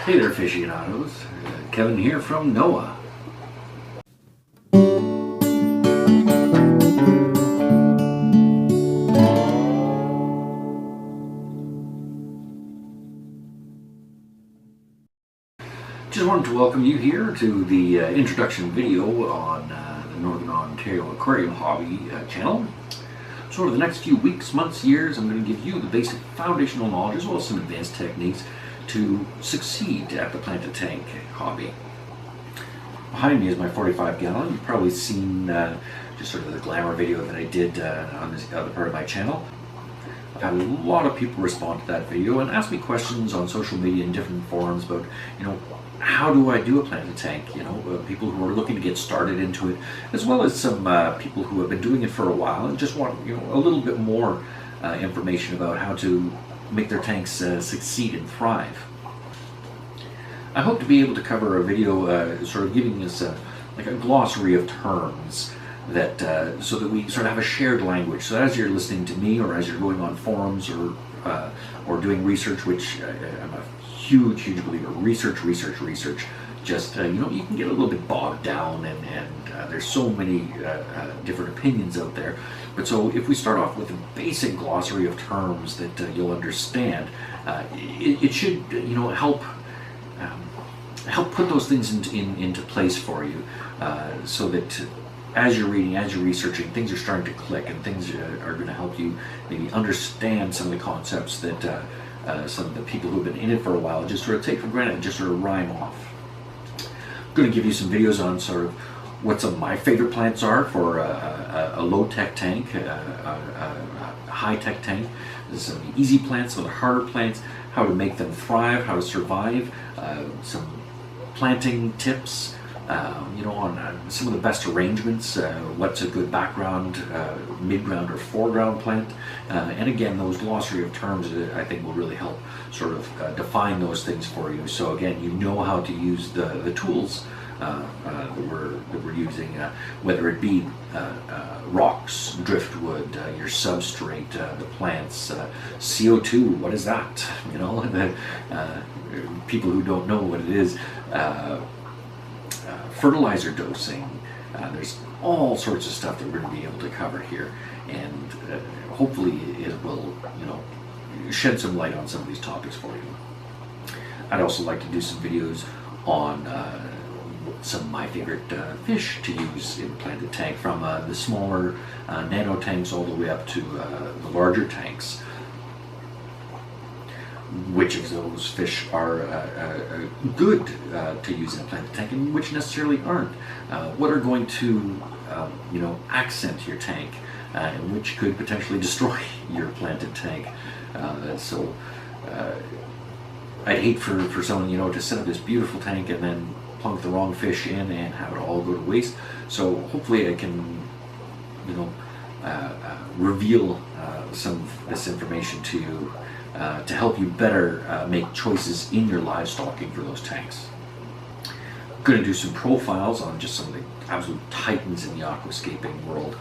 Hey there, aficionados. Kevin here from N.O.A.H. Just wanted to welcome you here to the introduction video on the Northern Ontario Aquarium Hobby channel. So over the next few weeks, months, years, I'm going to give you the basic foundational knowledge as well as some advanced techniques to succeed at the planted tank hobby. Behind me is my 45 gallon. You've probably seen just sort of the glamour video that I did on this other part of my channel. I've had a lot of people respond to that video and ask me questions on social media and different forums about, how do I do a planted tank? People who are looking to get started into it, as well as some people who have been doing it for a while and just want, a little bit more information about how to make their tanks succeed and thrive. I hope to be able to cover a video sort of giving us like a glossary of terms that so that we sort of have a shared language. So as you're listening to me, or as you're going on forums or doing research, which I'm a huge believer, research. Just you can get a little bit bogged down, and there's so many different opinions out there. But so if we start off with a basic glossary of terms that you'll understand, it should help put those things into place for you, so that as you're reading, as you're researching, things are starting to click, and things are going to help you maybe understand some of the concepts that some of the people who've been in it for a while just sort of take for granted and just sort of rhyme off. I'm going to give you some videos on sort of what some of my favorite plants are for a low-tech tank, a high-tech tank. There's some easy plants, some of the harder plants, how to make them thrive, how to survive, some planting tips, on some of the best arrangements, what's a good background, mid-ground or foreground plant, and again, those glossary of terms I think will really help sort of define those things for you. So again, you know how to use the tools that we're using, whether it be rocks, driftwood, your substrate, the plants, CO2. What is that? People who don't know what it is. Fertilizer dosing. There's all sorts of stuff that we're going to be able to cover here, and hopefully it will, shed some light on some of these topics for you. I'd also like to do some videos on some of my favorite fish to use in the planted tank, from the smaller nano tanks all the way up to the larger tanks. Which of those fish are good to use in a planted tank, and which necessarily aren't. What are going to, accent your tank, and which could potentially destroy your planted tank. So I'd hate for someone, to set up this beautiful tank and then plunk the wrong fish in and have it all go to waste. So hopefully I can, reveal some of this information to you, to help you better make choices in your livestocking for those tanks. I'm going to do some profiles on just some of the absolute titans in the aquascaping world,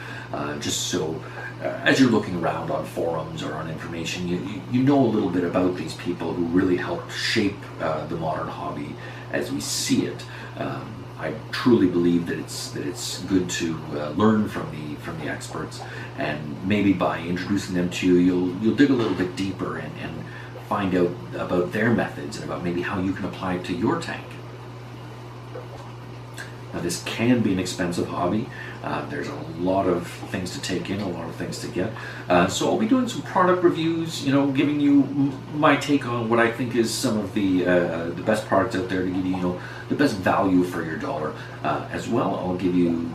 just so as you're looking around on forums or on information, you know a little bit about these people who really helped shape the modern hobby as we see it. I truly believe that it's good to learn from the experts, and maybe by introducing them to you, you'll dig a little bit deeper and find out about their methods and about maybe how you can apply it to your tank. Now, this can be an expensive hobby. There's a lot of things to take in, a lot of things to get. So I'll be doing some product reviews, giving you my take on what I think is some of the best products out there to give you, the best value for your dollar. As well, I'll give you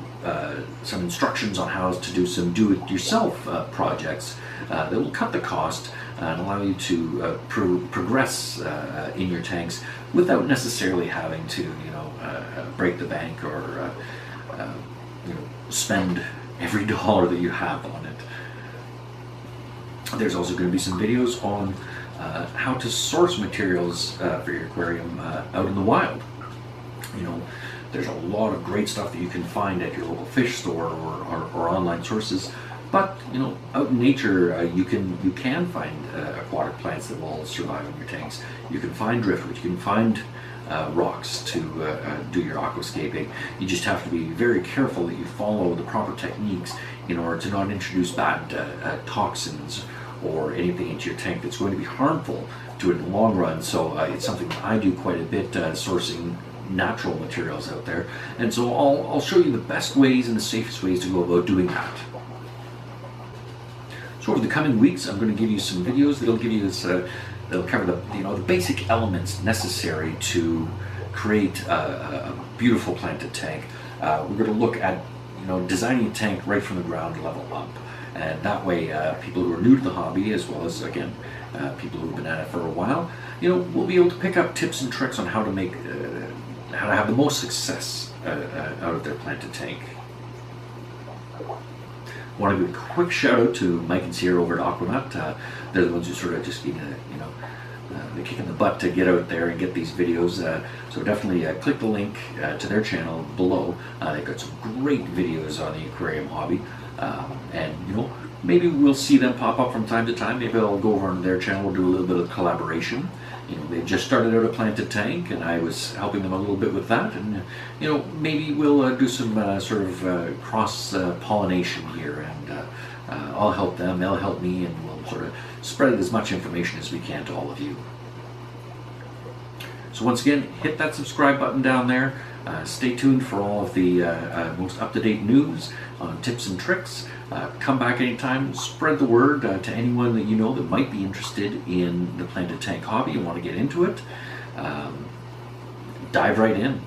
some instructions on how to do some do-it-yourself projects that will cut the cost and allow you to progress in your tanks without necessarily having to, break the bank or spend every dollar that you have on it. There's also going to be some videos on how to source materials for your aquarium out in the wild. There's a lot of great stuff that you can find at your local fish store or online sources. But you know, out in nature, you can find aquatic plants that will survive in your tanks. You can find driftwood. You can find rocks to do your aquascaping. You just have to be very careful that you follow the proper techniques in order to not introduce bad toxins or anything into your tank that's going to be harmful to it in the long run. So it's something that I do quite a bit, sourcing natural materials out there. And so I'll show you the best ways and the safest ways to go about doing that. So over the coming weeks, I'm going to give you some videos that'll give you this, they'll cover the basic elements necessary to create a beautiful planted tank. We're going to look at designing a tank right from the ground level up, and that way people who are new to the hobby, as well as again people who've been at it for a while, we'll be able to pick up tips and tricks on how to make how to have the most success out of their planted tank. I want to give a quick shout out to Mike and Sierra over at Aqua Nut. They're the ones who sort of just give me the kick in the butt to get out there and get these videos. So definitely click the link to their channel below. They've got some great videos on the aquarium hobby, and maybe we'll see them pop up from time to time. Maybe I'll go over on their channel. We'll do a little bit of collaboration. They just started out a planted tank, and I was helping them a little bit with that. And maybe we'll do some sort of cross pollination here, and I'll help them, they'll help me, and we'll sort of spread as much information as we can to all of you. So once again, hit that subscribe button down there. Stay tuned for all of the most up-to-date news on tips and tricks. Come back anytime, spread the word to anyone that you know that might be interested in the planted tank hobby and want to get into it. Dive right in.